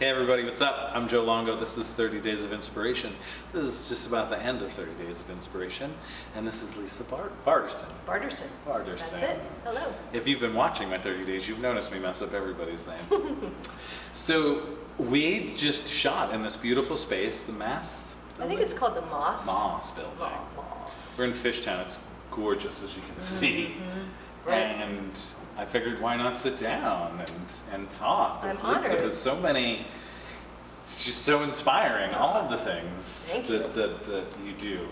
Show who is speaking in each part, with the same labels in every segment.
Speaker 1: Hey everybody, what's up? I'm Joe Longo. This is 30 Days of Inspiration. This is just about the end of 30 Days of Inspiration. And this is Lisa Bardarson.
Speaker 2: Bardarson.
Speaker 1: Bardarson.
Speaker 2: That's it. Hello.
Speaker 1: If you've been watching my 30 Days, you've noticed me mess up everybody's name. So we just shot in this beautiful space, the Mass
Speaker 2: I think it's called the Moss.
Speaker 1: Moss building.
Speaker 2: Moss.
Speaker 1: We're in Fishtown. It's gorgeous, as you can see.
Speaker 2: Right.
Speaker 1: And I figured, why not sit down and talk with
Speaker 2: I'm honored.
Speaker 1: Because so many, it's just so inspiring, all of the things that you do.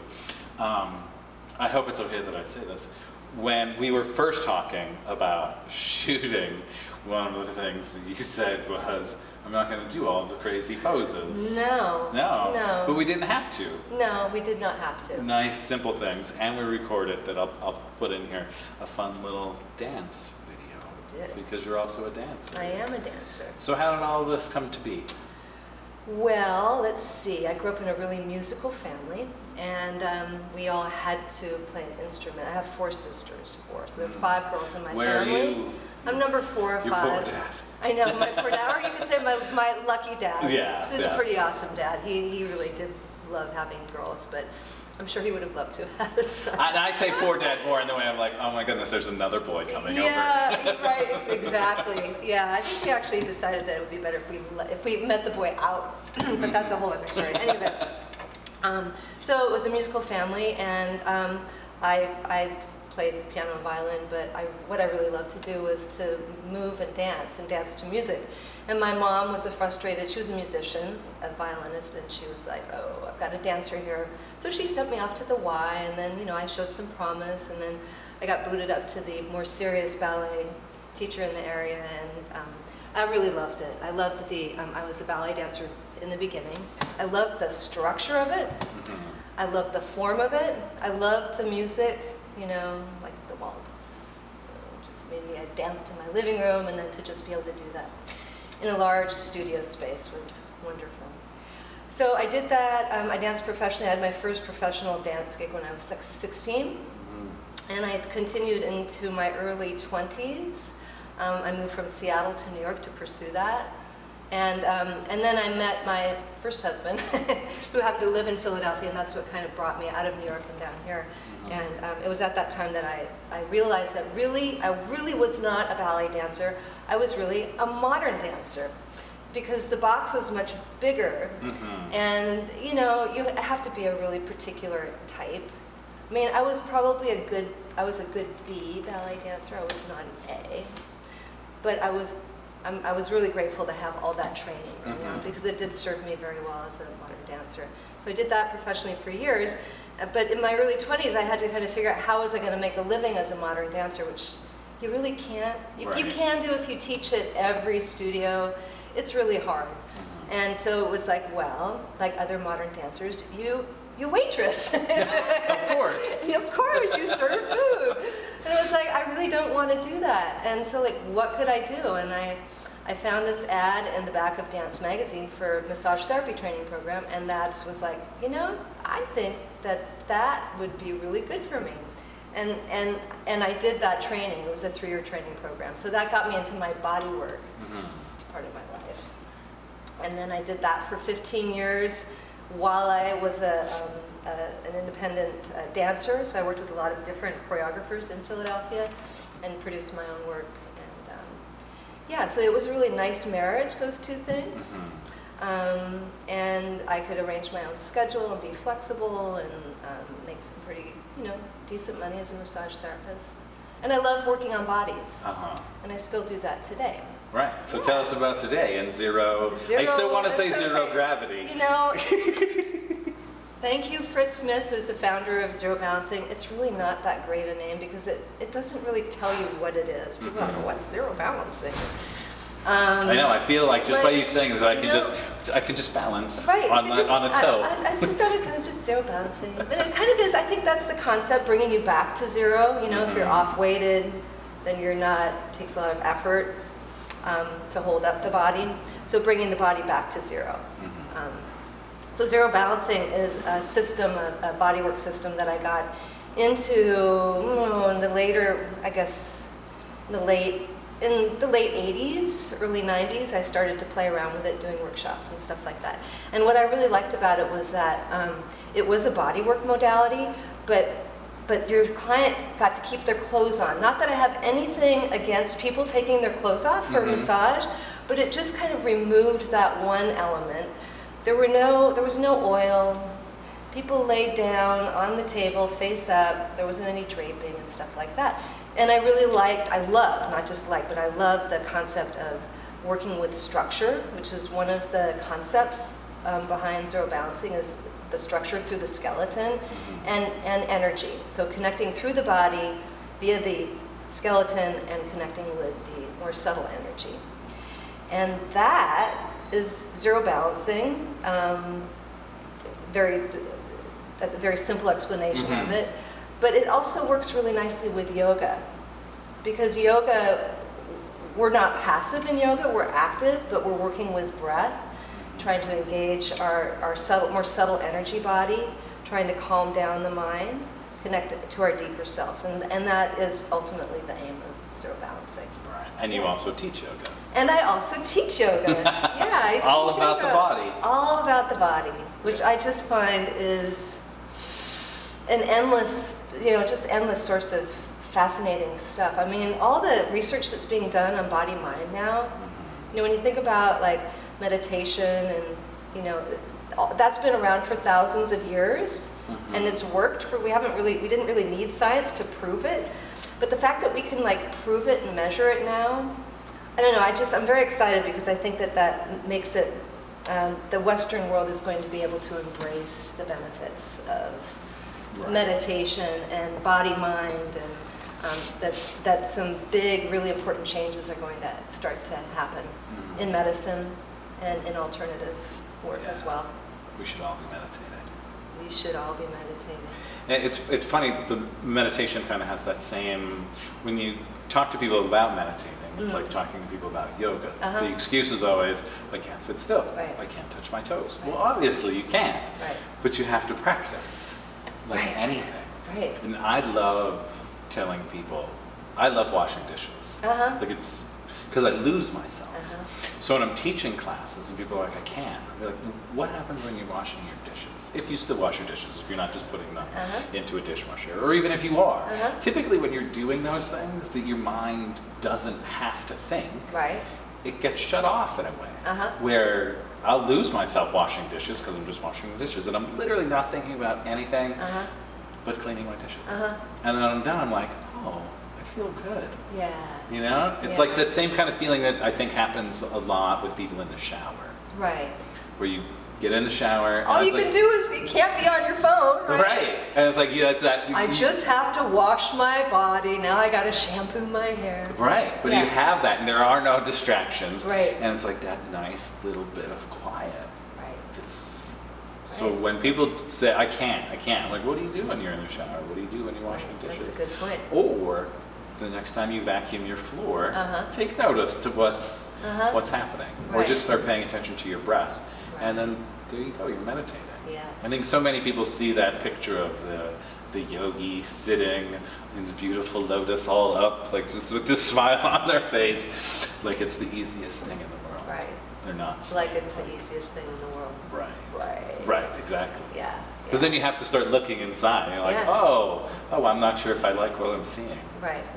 Speaker 1: I hope it's okay that I say this. When we were first talking about shooting, one of the things that you said was, I'm not going to do all of the crazy poses.
Speaker 2: No.
Speaker 1: But we didn't have to.
Speaker 2: No, we did not have to.
Speaker 1: Nice, simple things, and we recorded that I'll put in here, a fun little dance video. Because you're also a dancer.
Speaker 2: I am a dancer.
Speaker 1: So how did all of this come to be?
Speaker 2: Well, let's see. I grew up in a really musical family, and we all had to play an instrument. I have four sisters, so there are 5 girls in my
Speaker 1: Where
Speaker 2: family.
Speaker 1: Are you?
Speaker 2: I'm number 4 or 5.
Speaker 1: Your poor dad.
Speaker 2: I know, my poor dad, or you could say my lucky dad.
Speaker 1: Yeah.
Speaker 2: He's a pretty awesome dad. He really did love having girls, but I'm sure he would have loved to have had a son.
Speaker 1: And I say poor dad more in the way I'm like, oh my goodness, there's another boy coming over.
Speaker 2: Yeah, right, exactly. Yeah, I think we actually decided that it would be better if we met the boy out, but that's a whole other story. Anyway, so it was a musical family, and I played piano and violin, but what I really loved to do was to move and dance to music. And my mom was she was a musician, a violinist, and she was like, oh, I've got a dancer here. So she sent me off to the Y, and then, I showed some promise, and then I got booted up to the more serious ballet teacher in the area, and I really loved it. I loved I was a ballet dancer in the beginning. I loved the structure of it. I loved the form of it. I loved the music, like the waltz. Just made me, I danced in my living room, and then to just be able to do that in a large studio space was wonderful. So I did that. I danced professionally. I had my first professional dance gig when I was 16. And I continued into my early 20s. I moved from Seattle to New York to pursue that. And then I met my first husband, who happened to live in Philadelphia, and that's what kind of brought me out of New York and down here. And it was at that time that I realized that I really was not a ballet dancer. I was really a modern dancer, because the box was much bigger, and you have to be a really particular type. I mean, I was probably a good B ballet dancer. I was not an A, but I was really grateful to have all that training, because it did serve me very well as a modern dancer. So I did that professionally for years, but in my early 20s, I had to kind of figure out how was I going to make a living as a modern dancer, which you really can't. You can do if you teach at every studio. It's really hard. And so it was like, well, like other modern dancers, you waitress.
Speaker 1: Of course.
Speaker 2: Of course, you serve food. And it was like, I really don't want to do that. And so like, what could I do? And I found this ad in the back of Dance Magazine for a massage therapy training program, and that was like, I think that would be really good for me. And I did that training. It was a 3-year training program. So that got me into my bodywork part of my life. And then I did that for 15 years while I was an independent dancer. So I worked with a lot of different choreographers in Philadelphia and produced my own work. And so it was a really nice marriage, those two things. And I could arrange my own schedule and be flexible and make some pretty, decent money as a massage therapist. And I love working on bodies. And I still do that today.
Speaker 1: Right. So tell us about today and zero. I still want to say zero gravity.
Speaker 2: Thank you, Fritz Smith, who's the founder of Zero Balancing. It's really not that great a name because it doesn't really tell you what it is. People are like, what's Zero Balancing?
Speaker 1: I know. I feel like just by you saying that, I can just balance on a toe.
Speaker 2: I just on a toe, it's just zero balancing. But it kind of is. I think that's the concept, bringing you back to zero. If you're off-weighted, then you're not. It takes a lot of effort to hold up the body. So bringing the body back to zero. So Zero Balancing is a system, a bodywork system that I got into in the late in the late 80s, early 90s, I started to play around with it, doing workshops and stuff like that. And what I really liked about it was that it was a bodywork modality, but your client got to keep their clothes on. Not that I have anything against people taking their clothes off for a massage, but it just kind of removed that one element. There was no oil. People laid down on the table, face up. There wasn't any draping and stuff like that. And I love the concept of working with structure, which is one of the concepts behind zero balancing, is the structure through the skeleton and energy. So connecting through the body via the skeleton and connecting with the more subtle energy. And that is zero balancing, a very simple explanation of it. But it also works really nicely with yoga, because yoga, we're not passive in yoga, we're active, but we're working with breath, trying to engage our more subtle energy body, trying to calm down the mind, connect it to our deeper selves. And that is ultimately the aim of zero balancing.
Speaker 1: Right. And you also teach yoga.
Speaker 2: And I also teach yoga. Yeah, I teach
Speaker 1: all about
Speaker 2: yoga.
Speaker 1: the body.
Speaker 2: All about the body, which I just find is an endless source of fascinating stuff. I mean, all the research that's being done on body-mind now, when you think about like meditation and, that's been around for thousands of years, and it's worked we didn't really need science to prove it, but the fact that we can like prove it and measure it now, I don't know, I'm very excited, because I think that makes it, the Western world is going to be able to embrace the benefits of meditation and body-mind, and that some big, really important changes are going to start to happen in medicine and in alternative work as well.
Speaker 1: We should all be meditating.
Speaker 2: We should all be meditating.
Speaker 1: And it's funny, the meditation kind of has that same, when you talk to people about meditating, it's like talking to people about yoga. The excuse is always, I can't sit still, I can't touch my toes. Well, obviously you can't, but you have to practice, like anything. And I love telling people, I love washing dishes. Like it's, because I lose myself. So when I'm teaching classes and people are like, I can't, I'm like, what happens when you're washing your dishes? If you still wash your dishes, if you're not just putting them into a dishwasher, or even if you are. Typically when you're doing those things that your mind doesn't have to think, it gets shut off in a way. Where I'll lose myself washing dishes because I'm just washing the dishes, and I'm literally not thinking about anything but cleaning my dishes. And then I'm done, I'm like, oh, I feel good. It's like that same kind of feeling that I think happens a lot with people in the shower. Where you get in the shower.
Speaker 2: All you can do is, you can't be on your phone,
Speaker 1: And it's like, it's that.
Speaker 2: I just have to wash my body. Now I gotta shampoo my hair.
Speaker 1: But you have that, and there are no distractions. And it's like that nice little bit of quiet. So when people say, I can't, I'm like, what do you do when you're in the shower? What do you do when you're washing dishes?
Speaker 2: That's a good point.
Speaker 1: Or the next time you vacuum your floor, take notice to what's happening. Or just start paying attention to your breath. And then there you go, you're meditating. I think so many people see that picture of the yogi sitting in the beautiful lotus all up, like just with this smile on their face, like it's the easiest thing in the world. They're not.
Speaker 2: Like it's the easiest thing in the world.
Speaker 1: Right, exactly. Because then you have to start looking inside. And you're like, oh, I'm not sure if I like what I'm seeing.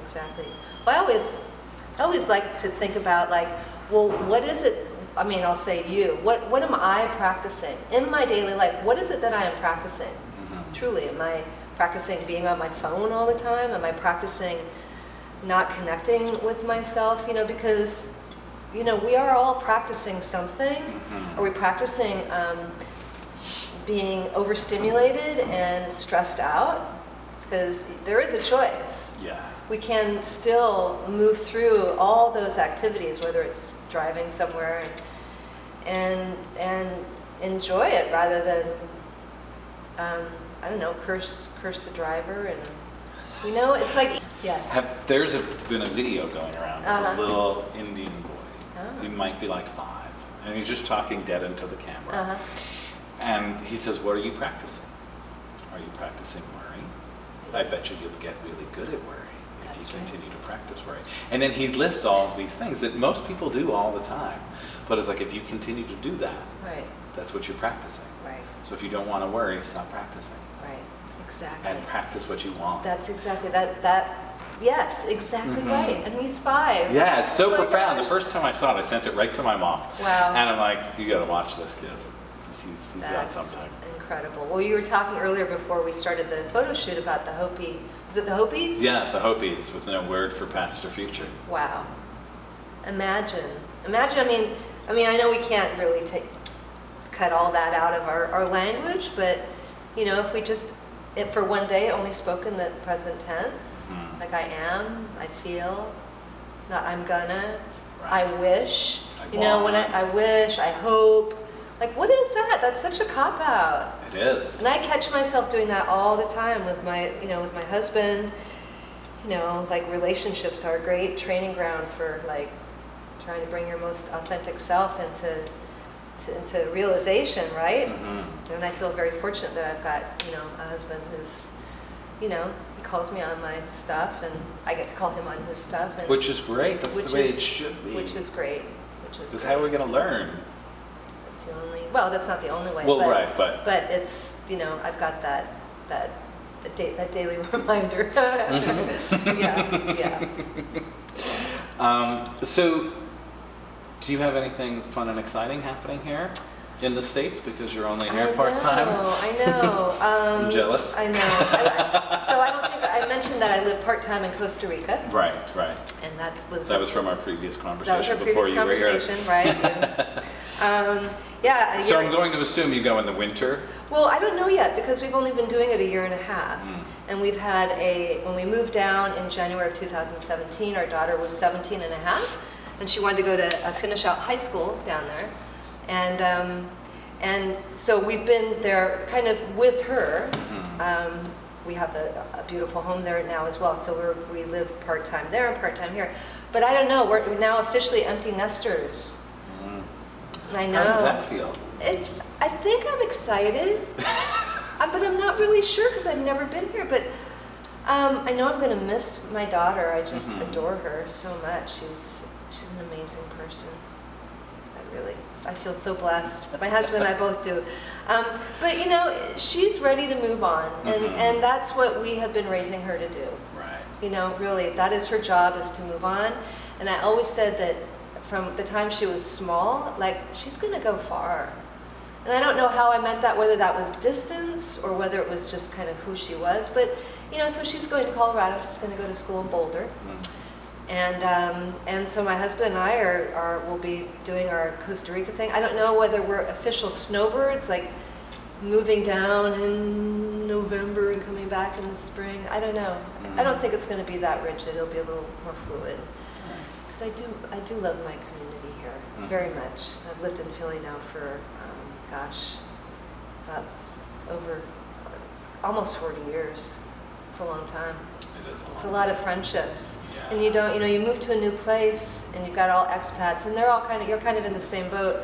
Speaker 2: Exactly. Well, I always like to think about like, well, what is it? I mean, I'll say you. What am I practicing in my daily life? What is it that I am practicing? Truly, am I practicing being on my phone all the time? Am I practicing not connecting with myself? Because we are all practicing something. Are we practicing being overstimulated and stressed out? Because there is a choice. We can still move through all those activities, whether it's driving somewhere, and enjoy it rather than I don't know, curse the driver. And it's like
Speaker 1: There's been a video going around of a little Indian boy. He might be like 5, and he's just talking dead into the camera. And he says, what are you practicing? Are you practicing worrying? I bet you'll get really good at worrying if you continue to practice worry. And then he lists all of these things that most people do all the time. But it's like, if you continue to do that, that's what you're practicing.
Speaker 2: Right.
Speaker 1: So if you don't want to worry, stop practicing.
Speaker 2: Right. Exactly.
Speaker 1: And practice what you want.
Speaker 2: That's exactly that. Yes, exactly right. And he's 5.
Speaker 1: Yeah, it's so
Speaker 2: Oh my
Speaker 1: profound.
Speaker 2: gosh.
Speaker 1: The first time I saw it, I sent it right to my mom.
Speaker 2: Wow.
Speaker 1: And I'm like, you got to watch this kid. He's got something.
Speaker 2: Incredible. Well, you were talking earlier before we started the photo shoot about the Hopi. Was it the Hopis?
Speaker 1: Yeah, it's the Hopis with no word for past or future.
Speaker 2: Wow. Imagine. I mean, I know we can't really cut all that out of our language, but if we just, for one day, only spoke in the present tense, like I am, I feel, not I'm gonna, I wish, when I wish, I hope. Like, what is that? That's such a cop-out.
Speaker 1: It is.
Speaker 2: And I catch myself doing that all the time with my husband. Like, relationships are a great training ground for, like, trying to bring your most authentic self into realization, right?
Speaker 1: Mm-hmm.
Speaker 2: And I feel very fortunate that I've got, a husband who's, he calls me on my stuff, and I get to call him on his stuff. And
Speaker 1: which is great. That's the way it should be.
Speaker 2: Which is great.
Speaker 1: Because how are we going to learn?
Speaker 2: That's not the only way.
Speaker 1: Well,
Speaker 2: but it's, I've got that daily reminder. Yeah.
Speaker 1: So, do you have anything fun and exciting happening here in the States? Because you're only here part-time?
Speaker 2: I know.
Speaker 1: I'm jealous.
Speaker 2: I know. So I don't think I mentioned that I live part-time in Costa Rica.
Speaker 1: Right.
Speaker 2: And that was
Speaker 1: from our previous conversation
Speaker 2: that was our
Speaker 1: before
Speaker 2: previous
Speaker 1: you were
Speaker 2: conversation,
Speaker 1: here.
Speaker 2: Right? Yeah.
Speaker 1: So I'm going to assume you go in the winter?
Speaker 2: Well, I don't know yet, because we've only been doing it a year and a half. And we've had when we moved down in January of 2017, our daughter was 17 and a half, and she wanted to go to finish out high school down there. And so we've been there kind of with her. We have a beautiful home there now as well, so we live part-time there and part-time here. But I don't know, we're now officially empty nesters. I know.
Speaker 1: How does that feel?
Speaker 2: I think I'm excited, but I'm not really sure because I've never been here. But I know I'm going to miss my daughter. I just adore her so much. She's an amazing person. I feel so blessed. My husband and I both do. But she's ready to move on, and that's what we have been raising her to do. Right. Really, that is her job, is to move on. And I always said that from the time she was small, like, she's going to go far. And I don't know how I meant that, whether that was distance or whether it was just kind of who she was. But so she's going to Colorado. She's going to go to school in Boulder. And so my husband and I will be doing our Costa Rica thing. I don't know whether we're official snowbirds, like moving down in November and coming back in the spring. I don't know. I don't think it's going to be that rigid. It'll be a little more fluid. Because I do love my community here very much. I've lived in Philly now for over almost 40 years. It's a long time.
Speaker 1: It is a long time.
Speaker 2: It's a lot of friendships.
Speaker 1: Yeah.
Speaker 2: And you move to a new place and you've got all expats, and they're all you're kind of in the same boat.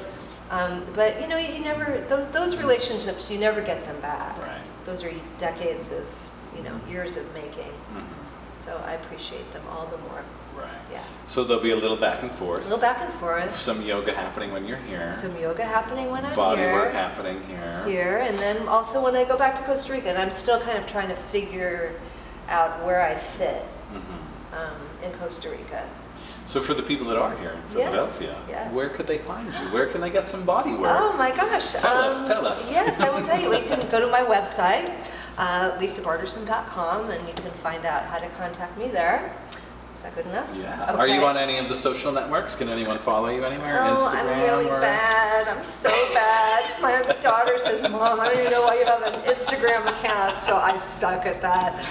Speaker 2: But you never, those relationships, you never get them back.
Speaker 1: Right.
Speaker 2: Those are decades of, years of making. So I appreciate them all the more.
Speaker 1: Right.
Speaker 2: Yeah.
Speaker 1: So there'll be a little back and forth.
Speaker 2: A little back and forth.
Speaker 1: Some yoga happening when you're here.
Speaker 2: Some yoga happening when I'm
Speaker 1: Body
Speaker 2: here.
Speaker 1: work happening here.
Speaker 2: Here, and then also when I go back to Costa Rica, and I'm still kind of trying to figure out where I fit in Costa Rica.
Speaker 1: So for the people that are here in Philadelphia,
Speaker 2: Yes.
Speaker 1: where could they find you? Where can they get some body work?
Speaker 2: Oh my gosh.
Speaker 1: Tell us.
Speaker 2: Yes, I will tell you. You can go to my website, lisabardarson.com, and you can find out how to contact me there. Is that good enough?
Speaker 1: Yeah.
Speaker 2: Okay.
Speaker 1: Are you on any of the social networks? Can anyone follow you anywhere?
Speaker 2: Oh,
Speaker 1: Instagram?
Speaker 2: I'm really bad. I'm so bad. My daughter says, Mom, I don't even know why you have an Instagram account, so I suck at that.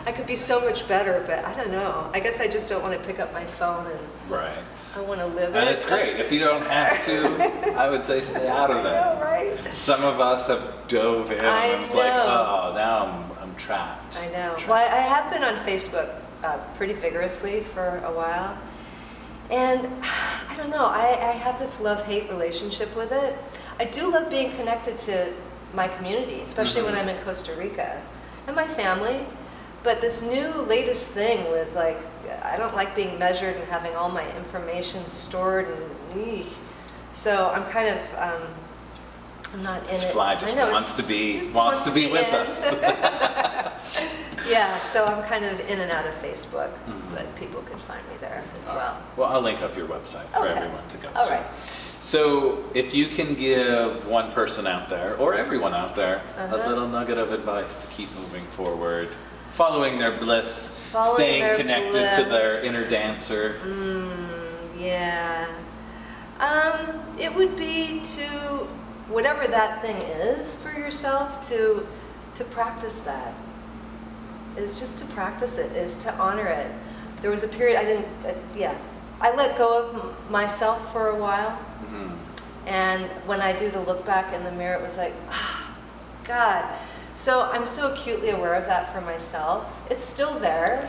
Speaker 2: I could be so much better, but I don't know. I guess I just don't want to pick up my phone and
Speaker 1: Right.
Speaker 2: I want to live it.
Speaker 1: And it's great. If you don't have to, I would say stay out of it.
Speaker 2: I know, right?
Speaker 1: Some of us have dove in and it's like, oh, now I'm trapped.
Speaker 2: I know.
Speaker 1: Trapped.
Speaker 2: Well, I have been on Facebook pretty vigorously for a while. And I don't know, I have this love-hate relationship with it. I do love being connected to my community, especially when I'm in Costa Rica, and my family. But this new latest thing with like, I don't like being measured and having all my information stored and so I'm kind of, I'm not in
Speaker 1: This
Speaker 2: it.
Speaker 1: fly just
Speaker 2: I know,
Speaker 1: wants to
Speaker 2: just
Speaker 1: be with
Speaker 2: in.
Speaker 1: us.
Speaker 2: Yeah, so I'm kind of in and out of Facebook,
Speaker 1: Mhm.
Speaker 2: but people can find me there as
Speaker 1: All right.
Speaker 2: well.
Speaker 1: Well, I'll link up your website for
Speaker 2: Okay.
Speaker 1: everyone to go
Speaker 2: All
Speaker 1: to.
Speaker 2: right.
Speaker 1: So if you can give one person out there, or everyone out there,
Speaker 2: Uh-huh.
Speaker 1: a little nugget of advice to keep moving forward, following their bliss,
Speaker 2: Following
Speaker 1: staying
Speaker 2: their
Speaker 1: connected to their
Speaker 2: bliss.
Speaker 1: inner dancer.
Speaker 2: Yeah. It would be to, whatever that thing is for yourself, to practice that. It's just to practice it, is to honor it. There was a period I didn't, I let go of myself for a while.
Speaker 1: Mhm.
Speaker 2: And when I do the look back in the mirror, it was like, God. So I'm so acutely aware of that for myself. It's still there,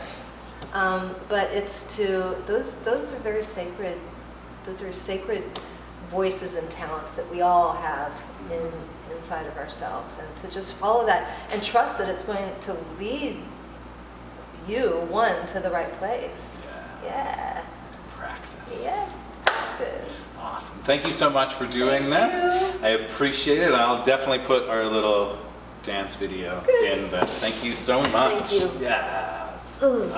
Speaker 2: but it's to, those are very sacred, those are sacred voices and talents that we all have inside of ourselves. And to just follow that and trust that it's going to lead you, to the right place. Yeah.
Speaker 1: Practice.
Speaker 2: Yes, practice.
Speaker 1: Awesome. Thank you so much for doing
Speaker 2: Thank
Speaker 1: this.
Speaker 2: you.
Speaker 1: I appreciate it. I'll definitely put our little dance video in this. Thank you so much.
Speaker 2: Thank you.
Speaker 1: Yes.
Speaker 2: Ooh.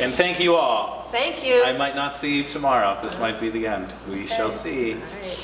Speaker 1: And thank you all.
Speaker 2: Thank you.
Speaker 1: I might not see you tomorrow. This might be the end. We shall see.
Speaker 2: All right.